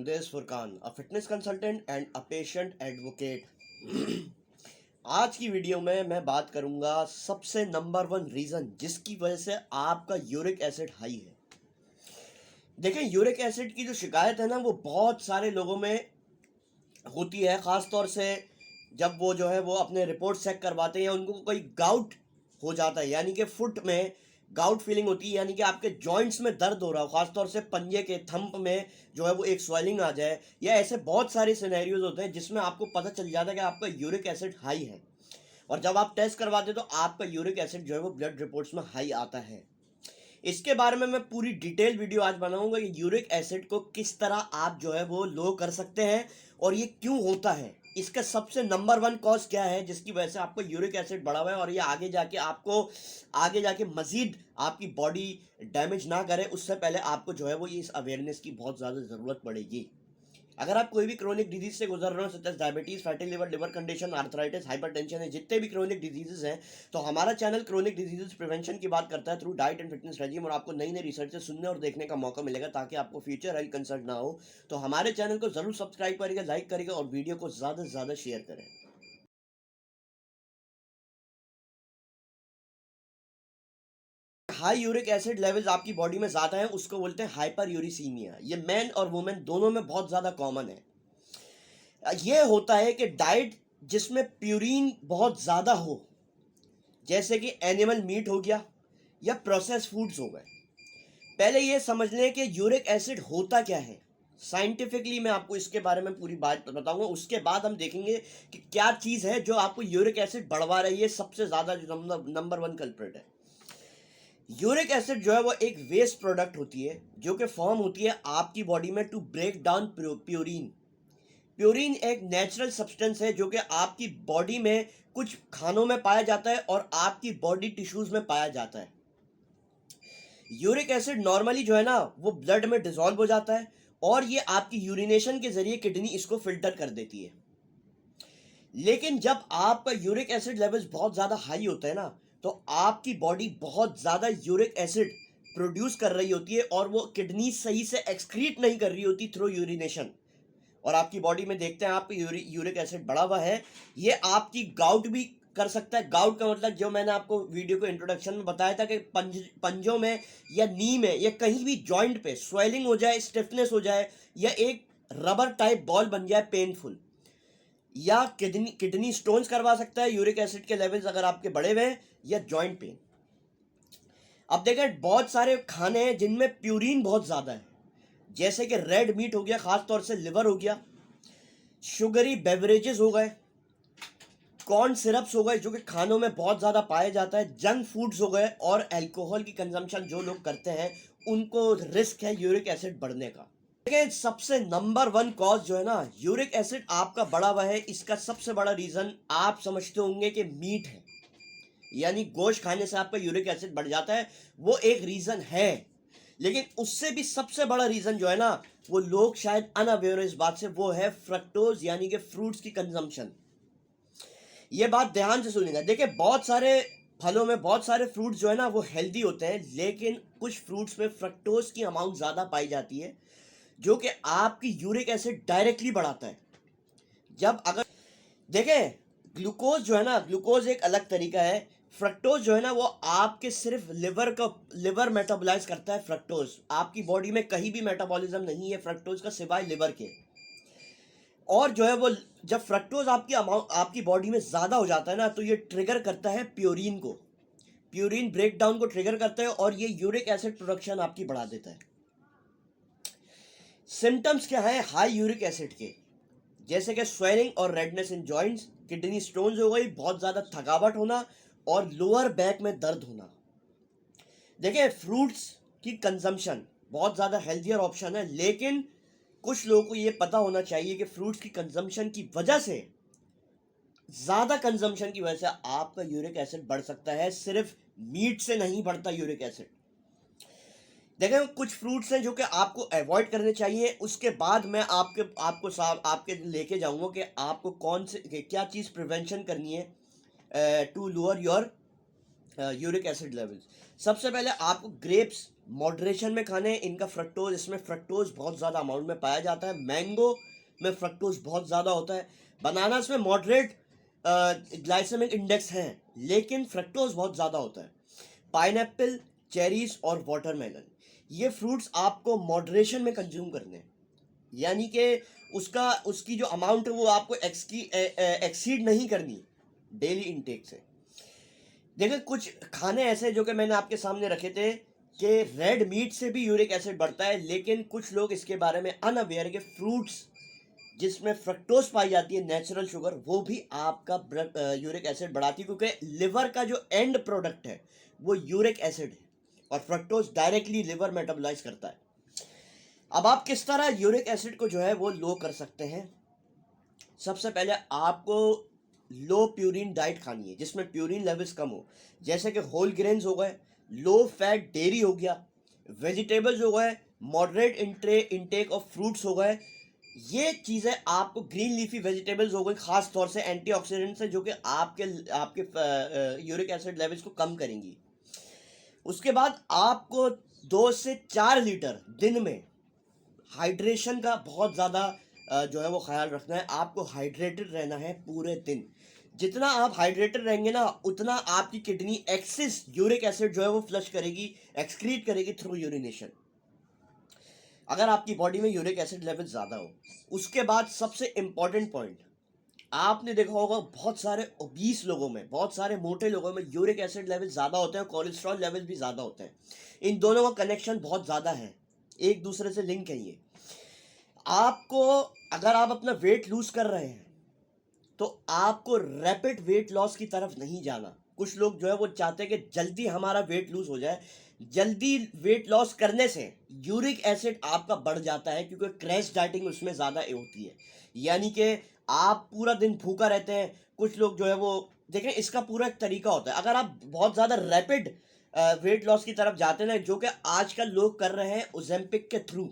Nandez Furkan, a fitness consultant and a patient advocate. आज की video में मैं बात करूंगा सबसे नंबर 1 रीज़न जिसकी वजह से आपका यूरिक एसिड हाई है। देखें, यूरिक एसिड की जो शिकायत है ना, वो बहुत सारे लोगों में होती है, ख़ास तौर से जब वो जो है वो अपने रिपोर्ट चेक करवाते हैं, उनको कोई गाउट हो जाता है, यानी कि फुट में गाउट फीलिंग होती है, यानी कि आपके जॉइंट्स में दर्द हो रहा हो, खासतौर से पंजे के थंप में जो है वो एक स्वेलिंग आ जाए, या ऐसे बहुत सारे सिनेरियोज होते हैं जिसमें आपको पता चल जाता है कि आपका यूरिक एसिड हाई है। और जब आप टेस्ट करवाते तो आपका यूरिक एसिड जो है वो ब्लड रिपोर्ट्स में हाई आता है। इसके बारे में मैं पूरी डिटेल वीडियो आज बनाऊंगा कि यूरिक एसिड को किस तरह आप जो है वो लो कर सकते हैं और ये क्यों होता है, इसका सबसे नंबर 1 कॉज क्या है जिसकी वजह से आपको यूरिक एसिड बढ़ा हुआ है और ये आगे जाके मजीद आपकी बॉडी डैमेज ना करे, उससे पहले आपको जो है वो इस अवेयरनेस की बहुत ज़्यादा ज़रूरत पड़ेगी। अगर आप कोई भी क्रोनिक डिजीज से गुजर रहे हो, such as diabetes, fatty liver, liver condition, arthritis, hypertension है, जितने भी क्रोनिक डिजीजेस हैं, तो हमारा चैनल क्रोनिक डिजीजेस प्रिवेंशन की बात करता है through diet and fitness regime, और आपको नई नई रिसर्च से सुनने और देखने का मौका मिलेगा ताकि आपको फ्यूचर हेल्थ कंसर्न ना हो। तो हमारे चैनल को जरूर सब्सक्राइब करिएगा, लाइक करिएगा और वीडियो को ज़्यादा से ज़्यादा शेयर करें। हाई यूरिक एसिड लेवल्स आपकी बॉडी में ज़्यादा है, उसको बोलते हैं हाइपर यूरिसीमिया। ये मैन और वुमेन दोनों में बहुत ज़्यादा कॉमन है। ये होता है कि डाइट जिसमें प्यूरिन बहुत ज़्यादा हो, जैसे कि एनिमल मीट हो गया या प्रोसेस फूड्स हो गए। पहले ये समझ लें कि यूरिक एसिड होता क्या है, साइंटिफिकली मैं आपको इसके बारे में पूरी बात बताऊंगा। उसके बाद हम देखेंगे कि क्या चीज़ है जो आपको यूरिक एसिड बढ़वा रही है, सबसे ज़्यादा जो नंबर 1 कल्प्रिट है। यूरिक एसिड जो है वो एक वेस्ट प्रोडक्ट होती है जो कि फॉर्म होती है आपकी बॉडी में to break down purine. Purine एक नेचुरल सब्सटेंस है जो कि आपकी बॉडी में कुछ खानों में पाया जाता है और आपकी बॉडी टिश्यूज में पाया जाता है। यूरिक एसिड नॉर्मली जो है ना वो ब्लड में डिसॉल्व हो जाता है और ये आपकी यूरिनेशन के जरिए किडनी इसको फिल्टर कर देती है। लेकिन जब आपका यूरिक एसिड लेवल्स बहुत ज़्यादा हाई होता है ना, तो आपकी बॉडी बहुत ज़्यादा यूरिक एसिड प्रोड्यूस कर रही होती है और वो किडनी सही से एक्सक्रीट नहीं कर रही होती थ्रू यूरिनेशन, और आपकी बॉडी में देखते हैं आप यूरिक एसिड बढ़ा हुआ है। ये आपकी गाउट भी कर सकता है। गाउट का मतलब जो मैंने आपको वीडियो को इंट्रोडक्शन में बताया था कि पंजों में या नी में या कहीं भी जॉइंट पे स्वेलिंग हो जाए, स्टिफनेस हो जाए, या एक रबर टाइप बॉल बन जाए पेनफुल, या किडनी स्टोन्स करवा सकता है यूरिक एसिड के लेवल्स अगर आपके बढ़े हुए हैं, या जॉइंट पेन। अब देखें, बहुत सारे खाने हैं जिनमें प्यूरिन बहुत ज़्यादा है, जैसे कि रेड मीट हो गया, खास तौर से लिवर हो गया, शुगरी बेवरेजेस हो गए, कॉर्न सिरप्स हो गए जो कि खानों में बहुत ज़्यादा पाया जाता है, जंक फूड्स हो गए, और अल्कोहल की कंजम्पशन जो लोग करते हैं उनको रिस्क है यूरिक एसिड बढ़ने का। देखिए, सबसे नंबर 1 कॉज जो है ना यूरिक एसिड आपका बढ़ा हुआ है, इसका सबसे बड़ा रीज़न आप समझते होंगे कि मीट है, यानी गोश्त खाने से आपका यूरिक एसिड बढ़ जाता है। वो एक रीज़न है, लेकिन उससे भी सबसे बड़ा रीज़न जो है ना, वो लोग शायद अनअवेयर इस बात से, वो है फ्रक्टोज यानी कि फ्रूट्स की कंजम्पशन। ये बात ध्यान से सुनिएगा। देखिए, बहुत सारे फलों में बहुत सारे फ्रूट्स जो है ना वो हेल्दी होते हैं, लेकिन कुछ फ्रूट्स में फ्रक्टोज की अमाउंट ज़्यादा पाई जाती है जो कि आपकी यूरिक एसिड डायरेक्टली बढ़ाता है। जब अगर देखें, ग्लूकोज जो है ना, ग्लूकोज एक अलग तरीका है। फ्रक्टोज जो है ना वो आपके सिर्फ लिवर मेटाबोलाइज करता है। फ्रक्टोज आपकी बॉडी में कहीं भी मेटाबॉलिज्म नहीं है फ्रक्टोज का सिवाय लिवर के। और जो है वो जब फ्रक्टोज आपकी बॉडी में ज़्यादा हो जाता है ना, तो ये ट्रिगर करता है प्यूरिन को, प्यूरिन ब्रेक डाउन को ट्रिगर करता है और ये यूरिक एसिड प्रोडक्शन आपकी बढ़ा देता है। सिम्टम्स क्या है हाई यूरिक एसिड के, जैसे कि स्वेलिंग और रेडनेस इन जॉइंट्स, किडनी स्टोन्स हो गई, बहुत ज़्यादा थकावट होना और लोअर बैक में दर्द होना। देखिए, फ्रूट्स की कंजम्पशन बहुत ज़्यादा हेल्थियर ऑप्शन है, लेकिन कुछ लोगों को ये पता होना चाहिए कि फ्रूट्स की कंजम्पशन की वजह से, ज़्यादा कंजम्पशन की वजह से आपका यूरिक एसिड बढ़ सकता है। सिर्फ मीट से नहीं बढ़ता यूरिक एसिड। देखें, कुछ फ्रूट्स हैं जो कि आपको अवॉइड करने चाहिए। उसके बाद मैं आपके लेके जाऊंगा कि आपको कौन से क्या चीज़ प्रिवेंशन करनी है to lower your uric acid levels. सबसे पहले आपको ग्रेप्स मॉडरेशन में खाने हैं। इनका फ्रक्टोज, इसमें फ्रक्टोज बहुत ज़्यादा अमाउंट में पाया जाता है। मैंगो में फ्रक्टोज बहुत ज़्यादा होता है। बनानास में मॉडरेट ग्लाइसेमिक इंडेक्स हैं, लेकिन फ्रक्टोज बहुत ज़्यादा होता है। पाइनएप्पल, चेरीज और वाटरमेलन, ये फ्रूट्स आपको मॉडरेशन में कंज्यूम करने हैं, यानी कि उसकी जो अमाउंट है वो आपको एक्सीड नहीं करनी डेली इनटेक से। देखिए कुछ खाने ऐसे जो कि मैंने आपके सामने रखे थे कि रेड मीट से भी यूरिक एसिड बढ़ता है, लेकिन कुछ लोग इसके बारे में अनअवेयर है कि फ्रूट्स जिसमें फ्रक्टोज पाई जाती है, नेचुरल शुगर, वो भी आपका यूरिक एसिड बढ़ाती है, क्योंकि लिवर का जो एंड प्रोडक्ट है वो यूरिक एसिड है और फ्रक्टोज डायरेक्टली लिवर मेटाबोलाइज करता है। अब आप किस तरह यूरिक एसिड को जो है वो लो कर सकते हैं? सबसे पहले आपको लो प्यूरिन डाइट खानी है जिसमें प्यूरिन लेवल्स कम हो, जैसे कि होल ग्रेन्स हो गए, लो फैट डेयरी हो गया, वेजिटेबल्स हो गए, मॉडरेट इंटेक ऑफ फ्रूट्स हो गए। ये चीज़ें आपको, ग्रीन लीफी वेजिटेबल्स हो गई, खास तौर से एंटीऑक्सीडेंट्स हैं जो कि आपके आपके यूरिक एसिड लेवल्स को कम करेंगी। उसके बाद आपको 2 से 4 लीटर दिन में हाइड्रेशन का बहुत ज़्यादा जो है वो ख्याल रखना है। आपको हाइड्रेटेड रहना है पूरे दिन। जितना आप हाइड्रेटेड रहेंगे ना, उतना आपकी किडनी एक्सेस यूरिक एसिड जो है वो फ्लश करेगी, एक्सक्रीट करेगी थ्रू यूरिनेशन, अगर आपकी बॉडी में यूरिक एसिड लेवल ज़्यादा हो। उसके बाद सबसे इम्पॉर्टेंट पॉइंट, आपने देखा होगा बहुत सारे ओबीस लोगों में, बहुत सारे मोटे लोगों में यूरिक एसिड लेवल ज़्यादा होते हैं, कोलेस्ट्रॉल लेवल भी ज़्यादा होते हैं। इन दोनों का कनेक्शन बहुत ज़्यादा है, एक दूसरे से लिंक है ये। आपको, अगर आप अपना वेट लूज कर रहे हैं तो आपको रैपिड वेट लॉस की तरफ नहीं जाना। कुछ लोग जो है वो चाहते हैं कि जल्दी हमारा वेट लूज हो जाए। जल्दी वेट लॉस करने से यूरिक एसिड आपका बढ़ जाता है, क्योंकि क्रैश डाइटिंग उसमें ज़्यादा होती है, यानी कि आप पूरा दिन भूखा रहते हैं। कुछ लोग जो है वो, देखें इसका पूरा एक तरीका होता है। अगर आप बहुत ज़्यादा रैपिड वेट लॉस की तरफ जाते हैं ना, जो कि आजकल लोग कर रहे हैं ओजेम्पिक के थ्रू,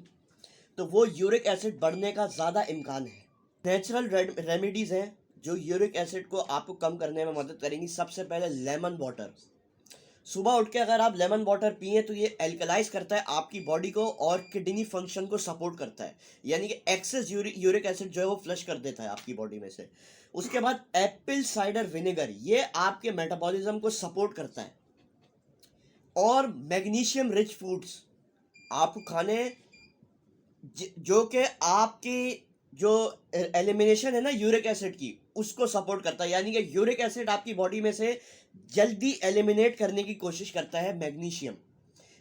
तो वो यूरिक एसिड बढ़ने का ज़्यादा इम्कान है। नेचुरल रेमेडीज़ हैं जो यूरिक एसिड को आपको कम करने में मदद करेंगी। सबसे पहले लेमन वाटर। सुबह उठ के अगर आप लेमन वाटर पिए तो ये एल्कलाइज करता है आपकी बॉडी को और किडनी फंक्शन को सपोर्ट करता है, यानी कि एक्सेस यूरिक एसिड जो है वो फ्लश कर देता है आपकी बॉडी में से। उसके बाद एप्पल साइडर विनेगर, ये आपके मेटाबॉलिज्म को सपोर्ट करता है। और मैग्नीशियम रिच फूड्स आपको खाने, जो कि आपकी जो एलिमिनेशन है ना यूरिक एसिड की, उसको सपोर्ट करता है, यानी कि यूरिक एसिड आपकी बॉडी में से जल्दी एलिमिनेट करने की कोशिश करता है मैग्नीशियम।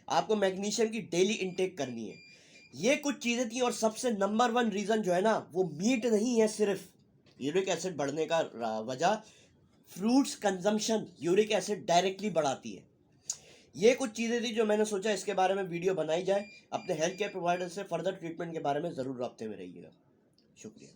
आपको मैग्नीशियम की डेली इंटेक करनी है। ये कुछ चीज़ें थी, और सबसे नंबर 1 रीज़न जो है ना, वो मीट नहीं है सिर्फ यूरिक एसिड बढ़ने का वजह, fruits consumption uric acid directly बढ़ाती है। ये कुछ चीज़ें थी जो मैंने सोचा इसके बारे में वीडियो बनाई जाए। अपने हेल्थ केयर प्रोवाइडर से फर्दर ट्रीटमेंट के बारे में ज़रूर रब्ते में रहिएगा। शुक्रिया।